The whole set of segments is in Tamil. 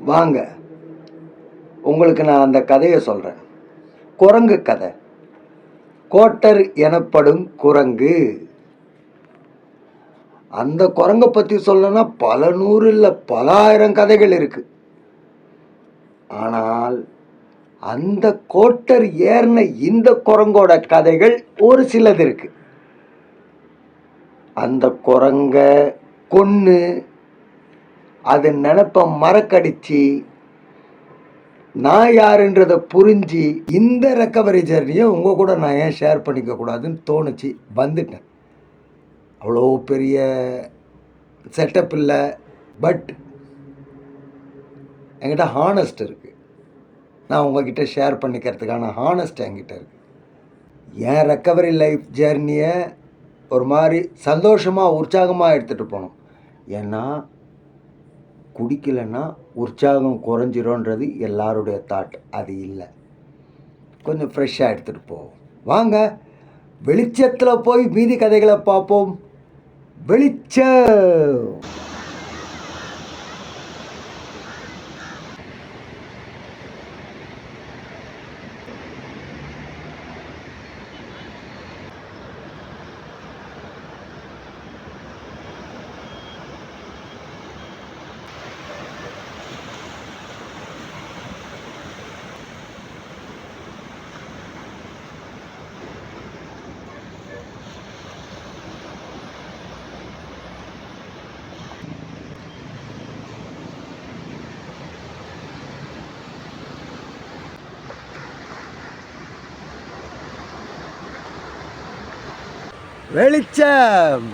வாங்க, உங்களுக்கு நான் அந்த கதையை சொல்கிறேன். குரங்கு கதை. கோட்டர் எனப்படும் குரங்கு. அந்த குரங்கை பற்றி சொல்லணும்னா பல நூறு இல்லை பல ஆயிரம் கதைகள் இருக்கு. ஆனால் அந்த கோட்டர் ஏறின இந்த குரங்கோட கதைகள் ஒரு சிலது இருக்கு. அந்த குரங்க கொன்று அது நினப்ப மறக்கடிச்சு நான் யாருன்றதை புரிஞ்சு இந்த ரெக்கவரி ஜெர்னியை உங்கள் கூட நான் ஏன் ஷேர் பண்ணிக்க கூடாதுன்னு தோணுச்சு, வந்துட்டேன். அவ்வளோ பெரிய செட்டப் இல்லை, பட் என்கிட்ட ஹானஸ்ட் இருக்குது. நான் உங்ககிட்ட ஷேர் பண்ணிக்கிறதுக்கான ஹானஸ்ட் என்கிட்ட இருக்குது. என் ரெக்கவரி லைஃப் ஜேர்னியை ஒரு மாதிரி சந்தோஷமாக உற்சாகமாக எடுத்துகிட்டு போகணும். ஏன்னா குடிக்கலைன்னா உற்சாகம் குறைஞ்சிரோன்றது எல்லாருடைய தாட். அது இல்லை, கொஞ்சம் ஃப்ரெஷ்ஷாக எடுத்துகிட்டு போவோம். வாங்க வெளிச்சத்தில் போய் மீதி கதைகளை பார்ப்போம். வெளிச்சம்.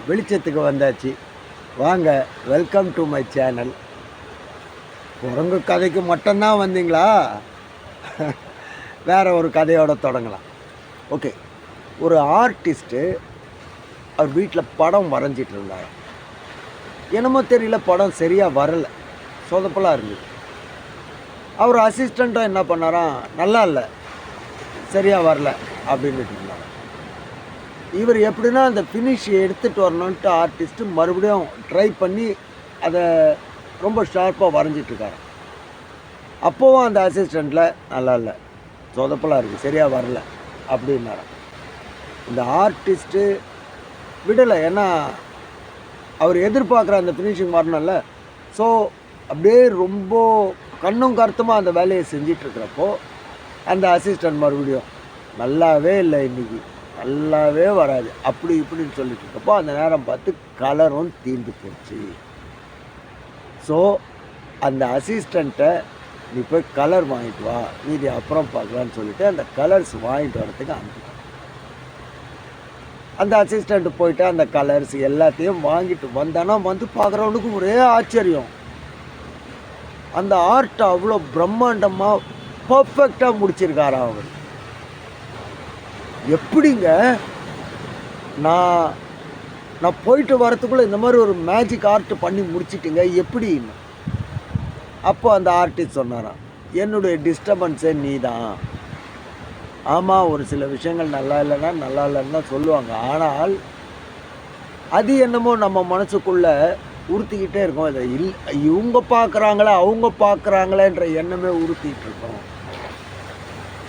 வெளிச்சத்துக்கு வந்தாச்சு. வாங்க, வெல்கம் டு மை சேனல். குரங்கு கதைக்கு மட்டும்தான் வந்தீங்களா? வேற ஒரு கதையோட தொடங்கலாம். ஓகே, ஒரு ஆர்டிஸ்ட்டு அவர் வீட்டில் படம் வரைஞ்சிட்டு இருந்தார். என்னமோ தெரியல, படம் சரியாக வரலை, சொதப்பலாக இருந்தது. அவர் அசிஸ்டண்ட்டாக என்ன பண்ணாராம், நல்லா இல்லை, சரியாக வரல அப்படின்னு இருந்தார். இவர் எப்படின்னா அந்த ஃபினிஷ் எடுத்துகிட்டு வரணுன்ட்டு ஆர்டிஸ்ட்டு மறுபடியும் ட்ரை பண்ணி அதை ரொம்ப ஷார்ப்பாக வரைஞ்சிட்ருக்காரு. அப்போவும் அந்த அசிஸ்டண்ட்டில் நல்லா இல்லை, சொதப்பலாக இருக்குது, சரியாக வரல அப்படின்னாரு. இந்த ஆர்டிஸ்ட்டு விடலை, ஏன்னா அவர் எதிர்பார்க்குற அந்த ஃபினிஷிங் வரணும்ல. ஸோ அப்படியே ரொம்ப கண்ணும் கருத்துமாக அந்த வேலையை செஞ்சிட்ருக்கிறப்போ அந்த அசிஸ்டண்ட் மறுபடியும் நல்லாவே இல்லை, இன்றைக்கி நல்லாவே வராது, அப்படி இப்படின்னு சொல்லிட்டு இருக்கப்போ அந்த நேரம் பார்த்து கலரும் தீர்ந்து போச்சு. ஸோ அந்த அசிஸ்டண்ட்டை நீ போய் கலர் வாங்கிட்டு வா, மீதி அப்புறம் பார்க்கலான்னு சொல்லிட்டு அந்த கலர்ஸ் வாங்கிட்டு வரத்துக்கு அனுப்பிட்டான். அந்த அசிஸ்டண்ட்டு போயிட்டு அந்த கலர்ஸ் எல்லாத்தையும் வாங்கிட்டு வந்தானா வந்து பார்க்குறவனுக்கு ஒரே ஆச்சரியம். அந்த ஆர்ட் அவ்வளோ பிரம்மாண்டமாக பர்ஃபெக்டாக முடிச்சிருக்காரா அவர். எப்படிங்க நான் போயிட்டு வரத்துக்குள்ளே இந்த மாதிரி ஒரு மேஜிக் ஆர்ட் பண்ணி முடிச்சிட்டிங்க எப்படின்னு? அப்போ அந்த ஆர்டிஸ்ட் சொன்னாராம், என்னுடைய டிஸ்டர்பன்ஸே நீ தான். ஆமாம், ஒரு சில விஷயங்கள் நல்லா இல்லைன்னா நல்லா இல்லைன்னு தான் சொல்லுவாங்க. ஆனால் அது என்னமோ நம்ம மனசுக்குள்ளே உறுத்திக்கிட்டே இருக்கோம். இதை இவங்க பார்க்குறாங்களே அவங்க பார்க்குறாங்களேன்ற எண்ணமே உறுத்திக்கிட்டு இருக்கோம்.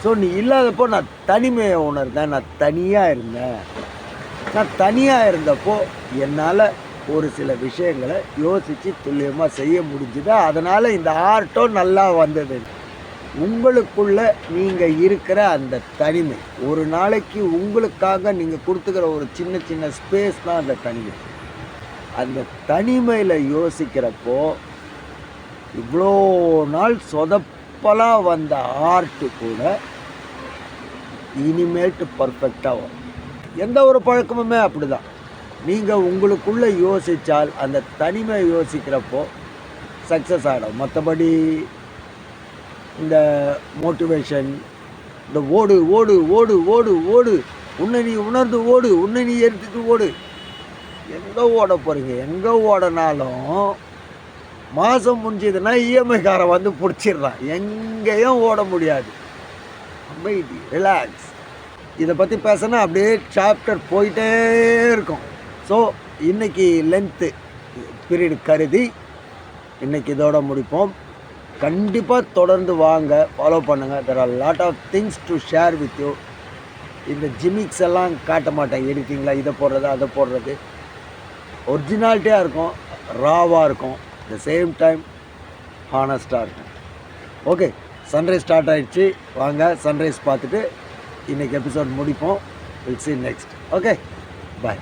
ஸோ நீ இல்லாதப்போ நான் தனிமையை உணர்ந்தேன், நான் தனியாக இருந்தேன். நான் தனியாக இருந்தப்போ என்னால் ஒரு சில விஷயங்களை யோசித்து துல்லியமாக செய்ய முடிஞ்சுது. அதனால் இந்த ஆர்ட்டும் நல்லா வந்தது. உங்களுக்குள்ள நீங்கள் இருக்கிற அந்த தனிமை, ஒரு நாளைக்கு உங்களுக்காக நீங்கள் கொடுத்துக்கிற ஒரு சின்ன சின்ன ஸ்பேஸ் தான் அந்த தனிமை. அந்த தனிமையில் யோசிக்கிறப்போ இவ்வளோ நாள் சொதப்பலாக வந்த ஆர்ட்டு கூட இனிமேட்டு பர்ஃபெக்டாக வரும். எந்த ஒரு பழக்கமுமே அப்படி தான். நீங்கள் உங்களுக்குள்ளே யோசித்தால் அந்த தனிமை யோசிக்கிறப்போ சக்ஸஸ் ஆகிடும். மற்றபடி இந்த மோட்டிவேஷன், இந்த ஓடு ஓடு ஓடு ஓடு ஓடு, உன்னை நீ உணர்ந்து ஓடு, உன்னை நீ எடுத்துட்டு ஓடு, எங்கே ஓட போகிறீங்க? எங்கே ஓடனாலும் மாதம் முடிஞ்சதுன்னா இஎம்ஐக்காரன் வந்து பிடிச்சிடுறான். எங்கேயும் ஓட முடியாது. அமைதி, ரிலாக்ஸ். இதை பற்றி பேசினா அப்படியே சாப்டர் போயிட்டே இருக்கும். ஸோ இன்றைக்கி லென்த்து பீரியட் கருதி இன்றைக்கி இதோட முடிப்போம். கண்டிப்பாக தொடர்ந்து வாங்க, ஃபாலோ பண்ணுங்கள். There are lot of things to share with you. இந்த ஜிமிக்ஸ் எல்லாம் காட்ட மாட்டேன், எடிட்டிங்கில் இதை போடுறது அதை போடுறது. ஒரிஜினாலிட்டியாக இருக்கும், ராவாக இருக்கும், த சேம் டைம் ஹானஸ்ட்டாக இருக்கும். ஓகே, சன்ரைஸ் ஸ்டார்ட் ஆகிடுச்சு. வாங்க சன்ரைஸ் பார்த்துட்டு இன்றைக்கி எபிசோட் முடிப்போம். Will see next. Okay, bye.